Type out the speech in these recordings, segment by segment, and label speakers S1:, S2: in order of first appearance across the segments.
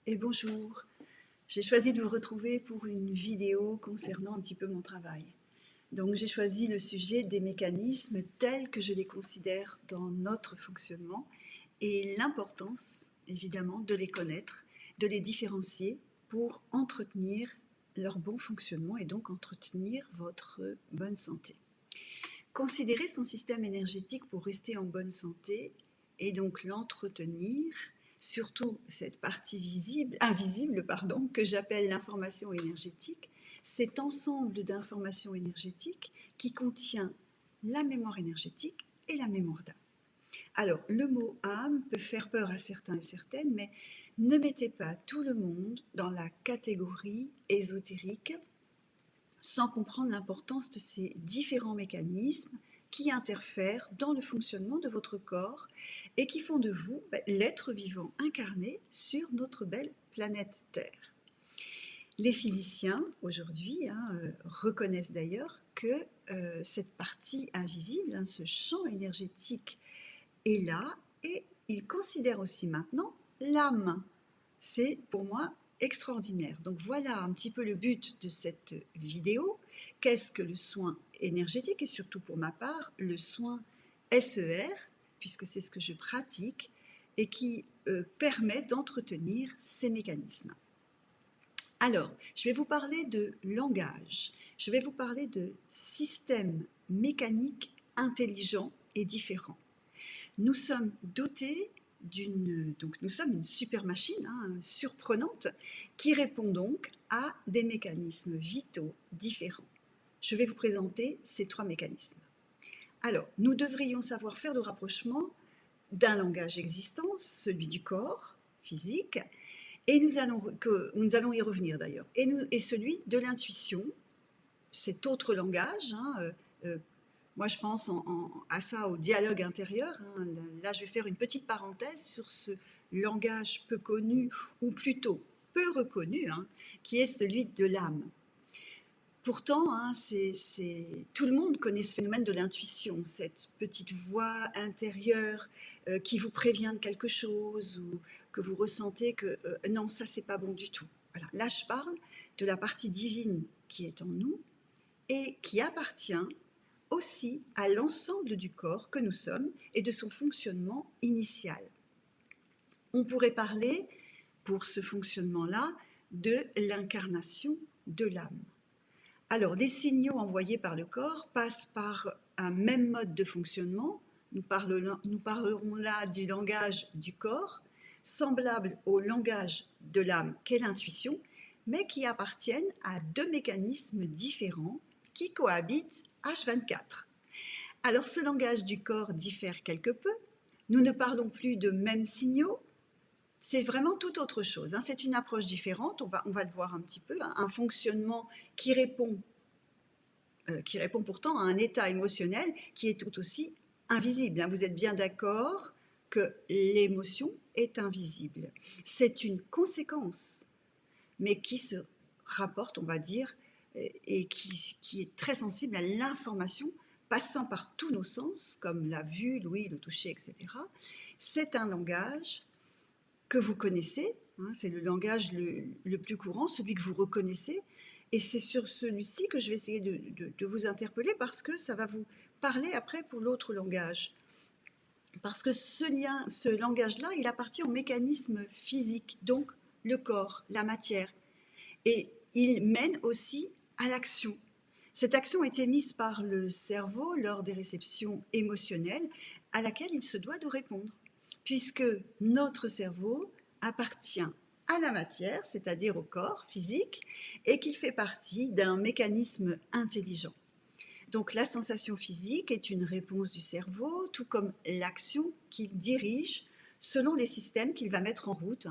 S1: et bonjour. J'ai choisi de vous retrouver pour une vidéo concernant un petit peu mon travail. Donc j'ai choisi le sujet des mécanismes tels que je les considère dans notre fonctionnement et l'importance évidemment de les connaître, de les différencier pour entretenir leur bon fonctionnement et donc entretenir votre bonne santé. Considérer son système énergétique pour rester en bonne santé et donc l'entretenir, surtout cette partie invisible que j'appelle l'information énergétique, cet ensemble d'informations énergétiques qui contient la mémoire énergétique et la mémoire d'âme. Alors, le mot âme peut faire peur à certains et certaines, mais ne mettez pas tout le monde dans la catégorie ésotérique sans comprendre l'importance de ces différents mécanismes qui interfèrent dans le fonctionnement de votre corps et qui font de vous l'être vivant incarné sur notre belle planète Terre. Les physiciens, aujourd'hui, reconnaissent d'ailleurs que cette partie invisible, ce champ énergétique est là, et ils considèrent aussi maintenant l'âme. C'est pour moi extraordinaire. Donc voilà un petit peu le but de cette vidéo. Qu'est-ce que le soin énergétique et surtout pour ma part, le soin SER, puisque c'est ce que je pratique et qui permet d'entretenir ces mécanismes. Alors, je vais vous parler de langage, je vais vous parler de systèmes mécaniques intelligents et différents. Nous sommes dotés nous sommes une super machine, surprenante, qui répond donc à des mécanismes vitaux différents. Je vais vous présenter ces trois mécanismes. Alors, nous devrions savoir faire le rapprochement d'un langage existant, celui du corps physique, et nous allons y revenir d'ailleurs, et celui de l'intuition, cet autre langage, moi, je pense à ça, au dialogue intérieur. Là, je vais faire une petite parenthèse sur ce langage peu connu, ou plutôt peu reconnu, qui est celui de l'âme. Pourtant, tout le monde connaît ce phénomène de l'intuition, cette petite voix intérieure qui vous prévient de quelque chose, ou que vous ressentez que non, ça, c'est pas bon du tout. Voilà. Là, je parle de la partie divine qui est en nous et qui appartient aussi à l'ensemble du corps que nous sommes et de son fonctionnement initial. On pourrait parler, pour ce fonctionnement-là, de l'incarnation de l'âme. Alors, les signaux envoyés par le corps passent par un même mode de fonctionnement. Nous parlerons là du langage du corps, semblable au langage de l'âme qu'est l'intuition, mais qui appartiennent à deux mécanismes différents qui cohabitent H24. Alors, ce langage du corps diffère quelque peu. Nous ne parlons plus de mêmes signaux. C'est vraiment tout autre chose. C'est une approche différente. On va le voir un petit peu. Un fonctionnement qui répond pourtant à un état émotionnel qui est tout aussi invisible. Vous êtes bien d'accord que l'émotion est invisible. C'est une conséquence, mais qui se rapporte, on va dire, et qui est très sensible à l'information passant par tous nos sens, comme la vue, l'ouïe, le toucher, etc. C'est un langage que vous connaissez, c'est le langage le plus courant, celui que vous reconnaissez, et c'est sur celui-ci que je vais essayer de vous interpeller, parce que ça va vous parler après pour l'autre langage. Parce que ce langage-là, il appartient au mécanisme physique, donc le corps, la matière. Et il mène aussi à l'action. Cette action est émise par le cerveau lors des réceptions émotionnelles à laquelle il se doit de répondre, puisque notre cerveau appartient à la matière, c'est-à-dire au corps physique, et qu'il fait partie d'un mécanisme intelligent. Donc la sensation physique est une réponse du cerveau, tout comme l'action qu'il dirige selon les systèmes qu'il va mettre en route,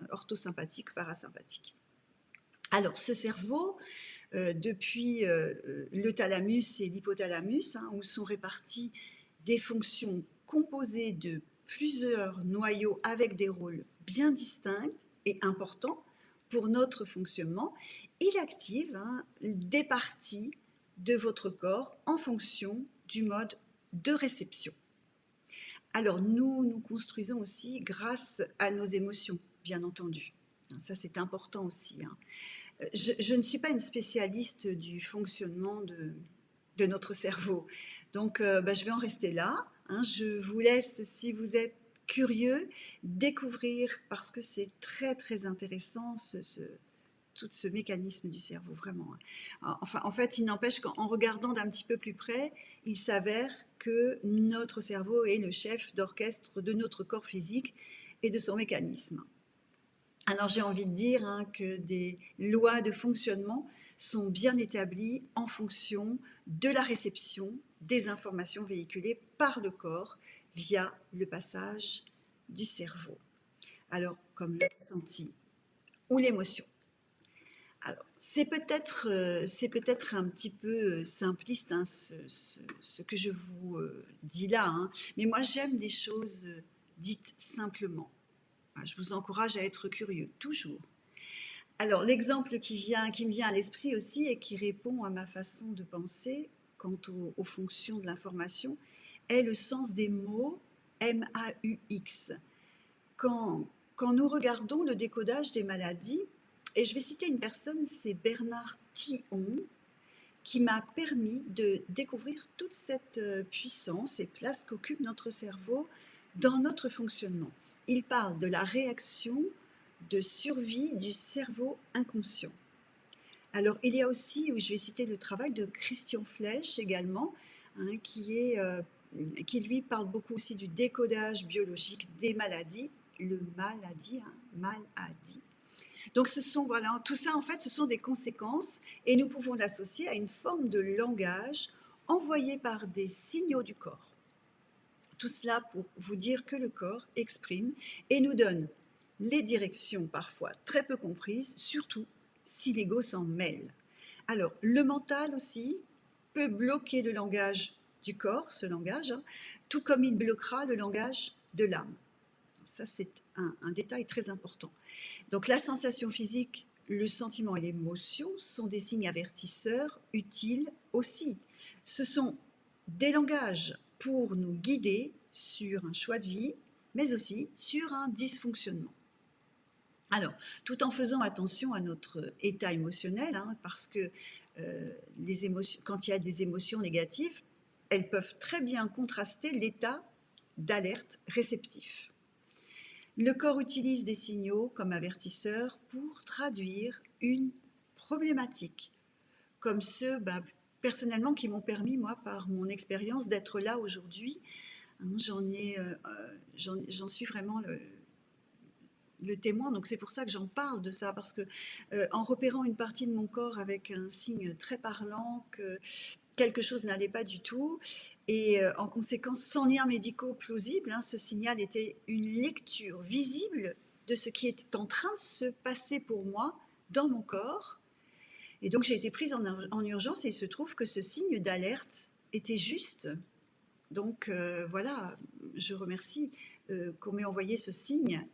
S1: orthosympathique, parasympathique. Alors ce cerveau, depuis le thalamus et l'hypothalamus, où sont réparties des fonctions composées de plusieurs noyaux avec des rôles bien distincts et importants pour notre fonctionnement, il active des parties de votre corps en fonction du mode de réception. Alors nous construisons aussi grâce à nos émotions, bien entendu. Ça, c'est important aussi, hein. Je ne suis pas une spécialiste du fonctionnement de notre cerveau. Donc, je vais en rester là, hein. Je vous laisse, si vous êtes curieux, découvrir, parce que c'est très, très intéressant, tout ce mécanisme du cerveau, vraiment, hein. Enfin, en fait, il n'empêche qu'en regardant d'un petit peu plus près, il s'avère que notre cerveau est le chef d'orchestre de notre corps physique et de son mécanisme. Alors j'ai envie de dire, hein, que des lois de fonctionnement sont bien établies en fonction de la réception des informations véhiculées par le corps via le passage du cerveau. Alors, comme le ressenti ou l'émotion. Alors, c'est peut-être un petit peu simpliste, hein, ce que je vous dis là, hein, mais moi j'aime les choses dites simplement. Je vous encourage à être curieux, toujours. Alors, l'exemple qui me vient à l'esprit aussi et qui répond à ma façon de penser quant aux fonctions de l'information est le sens des mots MAUX. Quand, quand nous regardons le décodage des maladies, et je vais citer une personne, c'est Bernard Tillon, qui m'a permis de découvrir toute cette puissance et place qu'occupe notre cerveau dans notre fonctionnement. Il parle de la réaction de survie du cerveau inconscient. Alors, il y a aussi, je vais citer le travail de Christian Flech également, hein, qui lui parle beaucoup aussi du décodage biologique des maladies, le maladie, hein, maladie. Donc, voilà, tout ça, en fait, ce sont des conséquences et nous pouvons l'associer à une forme de langage envoyé par des signaux du corps. Tout cela pour vous dire que le corps exprime et nous donne les directions parfois très peu comprises, surtout si l'ego s'en mêle. Alors, le mental aussi peut bloquer le langage du corps, ce langage, hein, tout comme il bloquera le langage de l'âme. Ça, c'est un détail très important. Donc, la sensation physique, le sentiment et l'émotion sont des signes avertisseurs utiles aussi. Ce sont des langages pour nous guider sur un choix de vie, mais aussi sur un dysfonctionnement. Alors, tout en faisant attention à notre état émotionnel, hein, parce que quand il y a des émotions négatives, elles peuvent très bien contraster l'état d'alerte réceptif. Le corps utilise des signaux comme avertisseurs pour traduire une problématique, comme ceux, personnellement, qui m'ont permis, moi, par mon expérience, d'être là aujourd'hui. J'en suis vraiment le témoin, donc c'est pour ça que j'en parle de ça, parce que en repérant une partie de mon corps avec un signe très parlant que quelque chose n'allait pas du tout, et en conséquence, sans lien médicaux plausible, hein, ce signal était une lecture visible de ce qui était en train de se passer pour moi dans mon corps. Et donc j'ai été prise en urgence et il se trouve que ce signe d'alerte était juste. Donc voilà, je remercie qu'on m'ait envoyé ce signe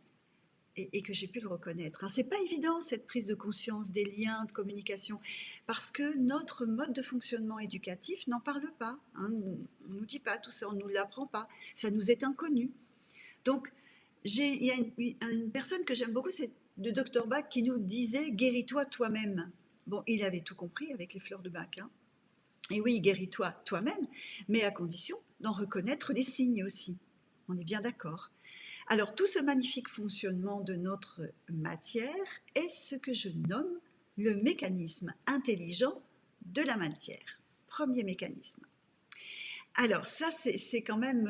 S1: et que j'ai pu le reconnaître. C'est pas évident cette prise de conscience des liens de communication parce que notre mode de fonctionnement éducatif n'en parle pas. On ne nous dit pas tout ça, on ne nous l'apprend pas, ça nous est inconnu. Donc il y a une personne que j'aime beaucoup, c'est le docteur Bach qui nous disait « guéris-toi toi-même ». Bon, il avait tout compris avec les fleurs de Bach. Et oui, guéris-toi toi-même, mais à condition d'en reconnaître les signes aussi. On est bien d'accord. Alors, tout ce magnifique fonctionnement de notre matière est ce que je nomme le mécanisme intelligent de la matière. Premier mécanisme. Alors, ça, c'est quand même,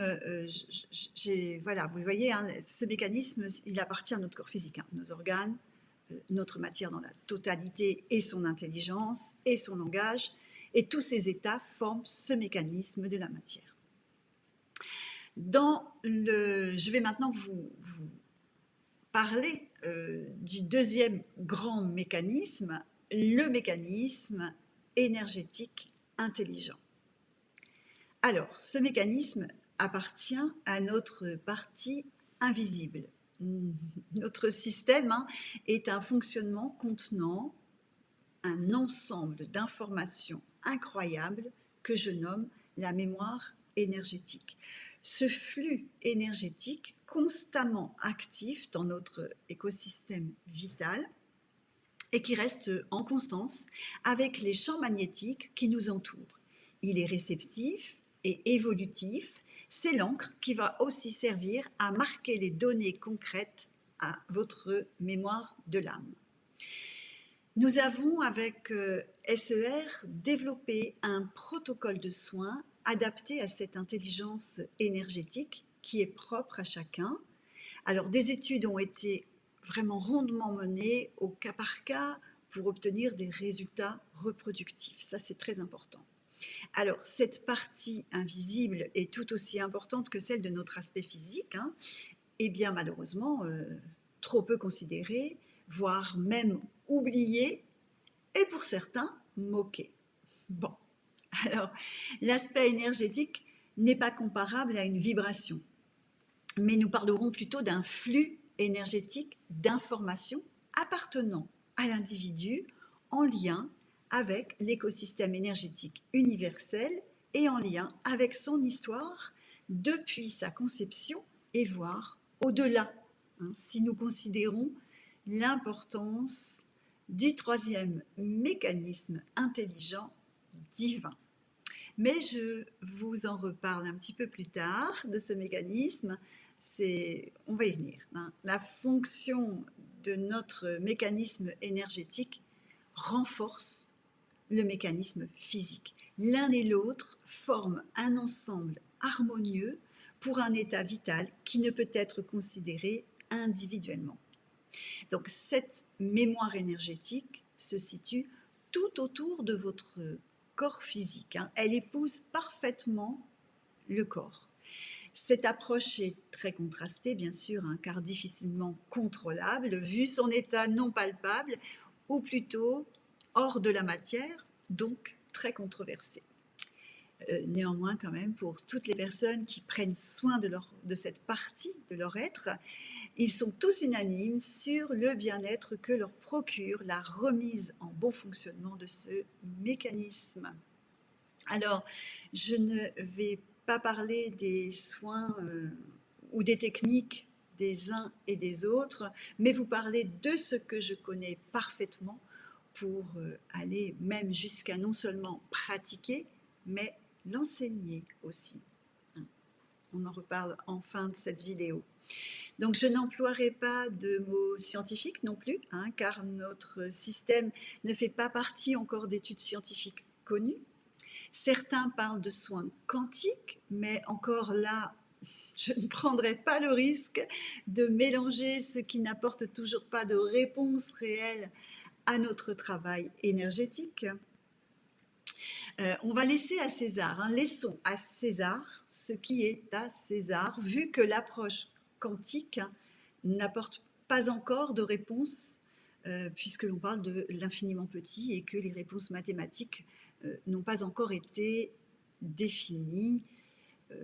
S1: voilà, vous voyez, hein, ce mécanisme, il appartient à notre corps physique, hein, nos organes, notre matière dans la totalité et son intelligence et son langage, et tous ces états forment ce mécanisme de la matière. Je vais maintenant vous parler du deuxième grand mécanisme, le mécanisme énergétique intelligent. Alors, ce mécanisme appartient à notre partie invisible. Notre système est un fonctionnement contenant un ensemble d'informations incroyables que je nomme la mémoire énergétique. Ce flux énergétique constamment actif dans notre écosystème vital et qui reste en constance avec les champs magnétiques qui nous entourent. Il est réceptif et évolutif. C'est l'encre qui va aussi servir à marquer les données concrètes à votre mémoire de l'âme. Nous avons avec SER développé un protocole de soins adapté à cette intelligence énergétique qui est propre à chacun. Alors, des études ont été vraiment rondement menées au cas par cas pour obtenir des résultats reproductifs. Ça, c'est très important. Alors, cette partie invisible est tout aussi importante que celle de notre aspect physique, hein, et bien malheureusement trop peu considérée, voire même oubliée, et pour certains, moquée. Bon, alors, l'aspect énergétique n'est pas comparable à une vibration, mais nous parlerons plutôt d'un flux énergétique d'informations appartenant à l'individu en lien avec l'écosystème énergétique universel et en lien avec son histoire depuis sa conception et voire au-delà, hein, si nous considérons l'importance du troisième mécanisme intelligent divin. Mais je vous en reparle un petit peu plus tard de ce mécanisme. On va y venir, hein. La fonction de notre mécanisme énergétique renforce le mécanisme physique. L'un et l'autre forment un ensemble harmonieux pour un état vital qui ne peut être considéré individuellement. Donc cette mémoire énergétique se situe tout autour de votre corps physique, hein. Elle épouse parfaitement le corps. Cette approche est très contrastée, bien sûr, hein, car difficilement contrôlable, vu son état non palpable, ou plutôt hors de la matière, donc très controversée. Néanmoins, quand même, pour toutes les personnes qui prennent soin de cette partie de leur être, ils sont tous unanimes sur le bien-être que leur procure la remise en bon fonctionnement de ce mécanisme. Alors, je ne vais pas parler des soins ou des techniques des uns et des autres, mais vous parler de ce que je connais parfaitement pour aller même jusqu'à non seulement pratiquer, mais l'enseigner aussi. On en reparle en fin de cette vidéo. Donc, je n'emploierai pas de mots scientifiques non plus, hein, car notre système ne fait pas partie encore d'études scientifiques connues. Certains parlent de soins quantiques, mais encore là, je ne prendrai pas le risque de mélanger ce qui n'apporte toujours pas de réponse réelle à notre travail énergétique. On va laisser à César, hein, laissons à César ce qui est à César, vu que l'approche quantique n'apporte pas encore de réponse, puisque l'on parle de l'infiniment petit et que les réponses mathématiques n'ont pas encore été définies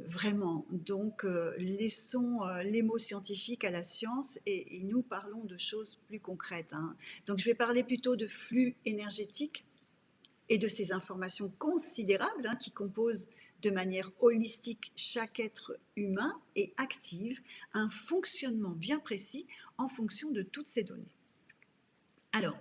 S1: vraiment. Donc, laissons les mots scientifiques à la science et nous parlons de choses plus concrètes, hein. Donc, je vais parler plutôt de flux énergétiques et de ces informations considérables, hein, qui composent de manière holistique chaque être humain et activent un fonctionnement bien précis en fonction de toutes ces données. Alors,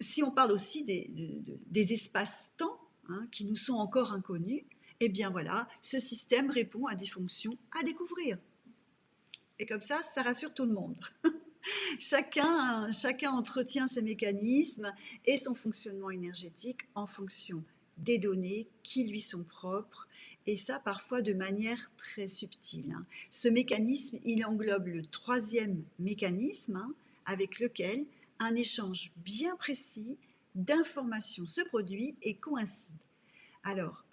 S1: si on parle aussi des espaces-temps, hein, qui nous sont encore inconnus, eh bien voilà, ce système répond à des fonctions à découvrir. Et comme ça rassure tout le monde. Chacun entretient ses mécanismes et son fonctionnement énergétique en fonction des données qui lui sont propres, et ça parfois de manière très subtile. Ce mécanisme, il englobe le troisième mécanisme, hein, avec lequel un échange bien précis d'informations se produit et coïncide. Alors,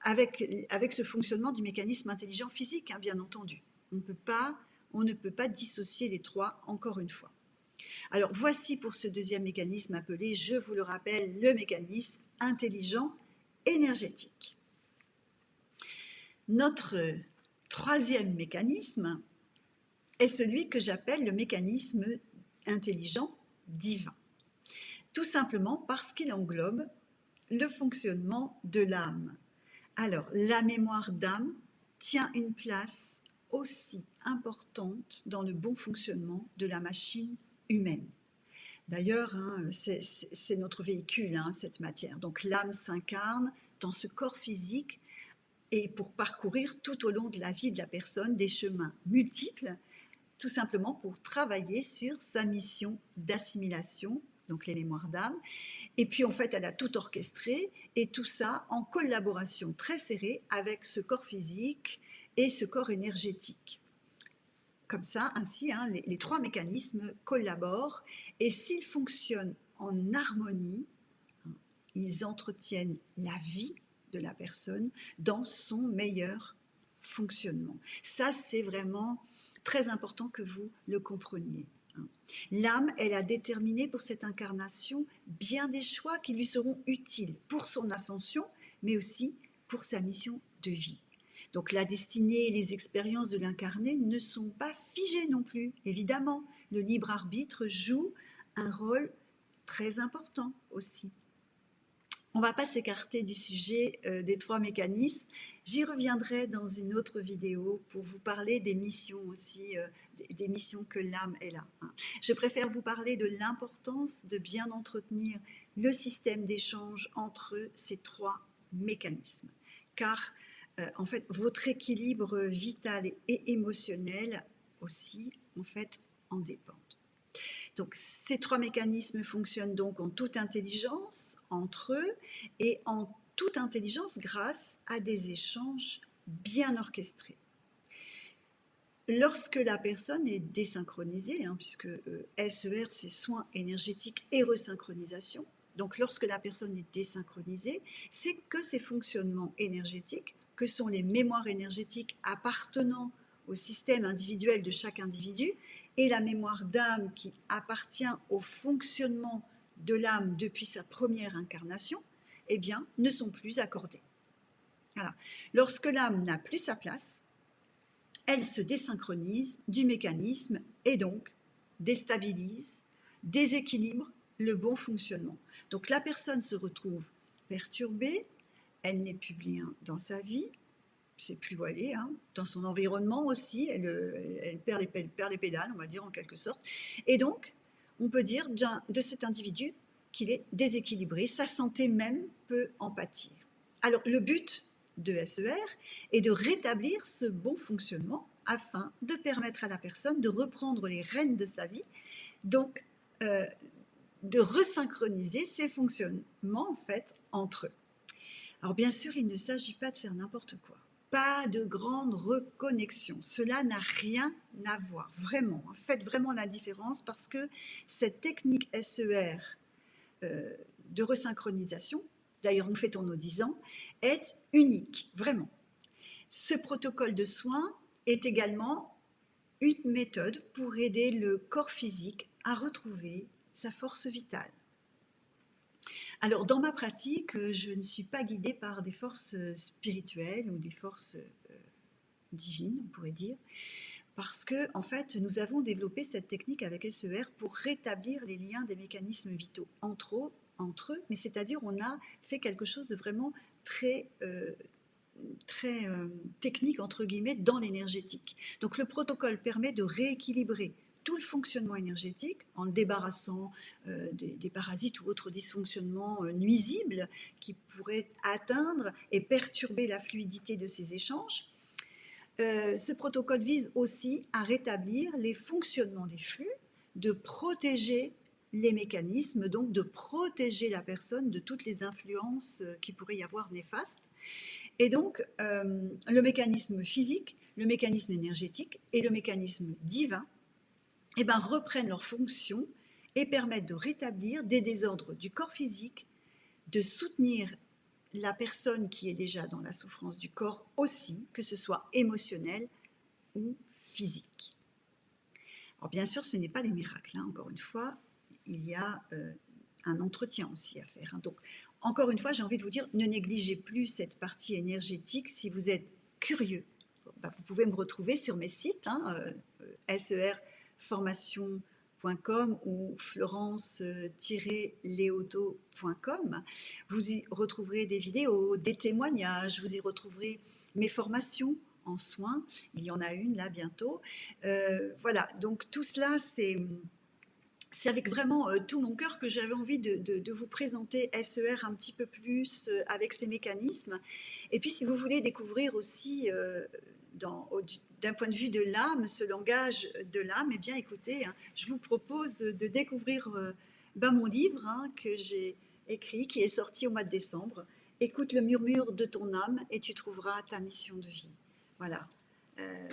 S1: avec ce fonctionnement du mécanisme intelligent physique, hein, bien entendu. On ne peut pas dissocier les trois, encore une fois. Alors, voici pour ce deuxième mécanisme appelé, je vous le rappelle, le mécanisme intelligent énergétique. Notre troisième mécanisme est celui que j'appelle le mécanisme intelligent divin. Tout simplement parce qu'il englobe le fonctionnement de l'âme. Alors, la mémoire d'âme tient une place aussi importante dans le bon fonctionnement de la machine humaine. D'ailleurs, hein, c'est notre véhicule, hein, cette matière. Donc l'âme s'incarne dans ce corps physique et pour parcourir tout au long de la vie de la personne des chemins multiples, tout simplement pour travailler sur sa mission d'assimilation, donc les mémoires d'âme. Et puis en fait, elle a tout orchestré et tout ça en collaboration très serrée avec ce corps physique et ce corps énergétique. Comme ça, ainsi, hein, les trois mécanismes collaborent et s'ils fonctionnent en harmonie, hein, ils entretiennent la vie de la personne dans son meilleur fonctionnement. Ça, c'est vraiment très important que vous le compreniez. L'âme, elle a déterminé pour cette incarnation bien des choix qui lui seront utiles pour son ascension, mais aussi pour sa mission de vie. Donc la destinée et les expériences de l'incarné ne sont pas figées non plus. Évidemment, le libre arbitre joue un rôle très important aussi. On ne va pas s'écarter du sujet des trois mécanismes. J'y reviendrai dans une autre vidéo pour vous parler des missions aussi, des missions que l'âme est là. Je préfère vous parler de l'importance de bien entretenir le système d'échange entre ces trois mécanismes. Car en fait, votre équilibre vital et émotionnel aussi, en fait, en dépend. Donc, ces trois mécanismes fonctionnent donc en toute intelligence entre eux et en toute intelligence grâce à des échanges bien orchestrés. Lorsque la personne est désynchronisée, hein, puisque SER, c'est soins énergétiques et resynchronisation, donc lorsque la personne est désynchronisée, c'est que ces fonctionnements énergétiques, que sont les mémoires énergétiques appartenant au système individuel de chaque individu, et la mémoire d'âme qui appartient au fonctionnement de l'âme depuis sa première incarnation, eh bien, ne sont plus accordés. Voilà. Lorsque l'âme n'a plus sa place, elle se désynchronise du mécanisme et donc déstabilise, déséquilibre le bon fonctionnement. Donc la personne se retrouve perturbée, elle n'est plus bien dans sa vie, c'est plus où elle est, hein. Dans son environnement aussi, elle perd les pédales, on va dire en quelque sorte. Et donc, on peut dire de cet individu qu'il est déséquilibré, sa santé même peut en pâtir. Alors, le but de SER est de rétablir ce bon fonctionnement afin de permettre à la personne de reprendre les rênes de sa vie, donc de resynchroniser ses fonctionnements en fait entre eux. Alors bien sûr, il ne s'agit pas de faire n'importe quoi. Pas de grande reconnexion. Cela n'a rien à voir, vraiment. Faites vraiment la différence parce que cette technique SER de resynchronisation, d'ailleurs nous fêtons nos 10 ans, est unique, vraiment. Ce protocole de soins est également une méthode pour aider le corps physique à retrouver sa force vitale. Alors, dans ma pratique, je ne suis pas guidée par des forces spirituelles ou des forces divines, on pourrait dire, parce que, en fait, nous avons développé cette technique avec SER pour rétablir les liens des mécanismes vitaux entre eux, mais c'est-à-dire on a fait quelque chose de vraiment très technique, entre guillemets, dans l'énergétique. Donc le protocole permet de rééquilibrer tout le fonctionnement énergétique en le débarrassant des parasites ou autres dysfonctionnements nuisibles qui pourraient atteindre et perturber la fluidité de ces échanges. Ce protocole vise aussi à rétablir les fonctionnements des flux, de protéger les mécanismes, donc de protéger la personne de toutes les influences qui pourraient y avoir néfastes. Et donc, le mécanisme physique, le mécanisme énergétique et le mécanisme divin reprennent leurs fonctions et permettent de rétablir des désordres du corps physique, de soutenir la personne qui est déjà dans la souffrance du corps aussi, que ce soit émotionnel ou physique. Alors bien sûr, ce n'est pas des miracles, hein, encore une fois, il y a un entretien aussi à faire. Hein. Donc, encore une fois, j'ai envie de vous dire, ne négligez plus cette partie énergétique. Si vous êtes curieux, vous pouvez me retrouver sur mes sites, hein, serformation.com ou florence-leoto.com. Vous y retrouverez des vidéos, des témoignages, vous y retrouverez mes formations en soins. Il y en a une là bientôt. Voilà, donc tout cela, c'est avec vraiment tout mon cœur que j'avais envie de vous présenter SER un petit peu plus avec ses mécanismes. Et puis, si vous voulez découvrir aussi, d'un point de vue de l'âme, ce langage de l'âme, eh bien, écoutez, hein, je vous propose de découvrir mon livre que j'ai écrit, qui est sorti au mois de décembre. Écoute le murmure de ton âme et tu trouveras ta mission de vie. Voilà. Euh,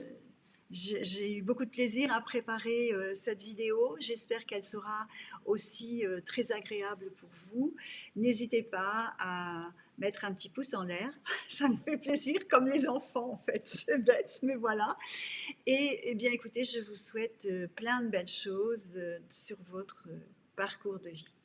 S1: j'ai eu beaucoup de plaisir à préparer cette vidéo. J'espère qu'elle sera aussi très agréable pour vous. N'hésitez pas à mettre un petit pouce en l'air. Ça me fait plaisir, comme les enfants en fait. C'est bête, mais voilà. Et eh bien écoutez, je vous souhaite plein de belles choses sur votre parcours de vie.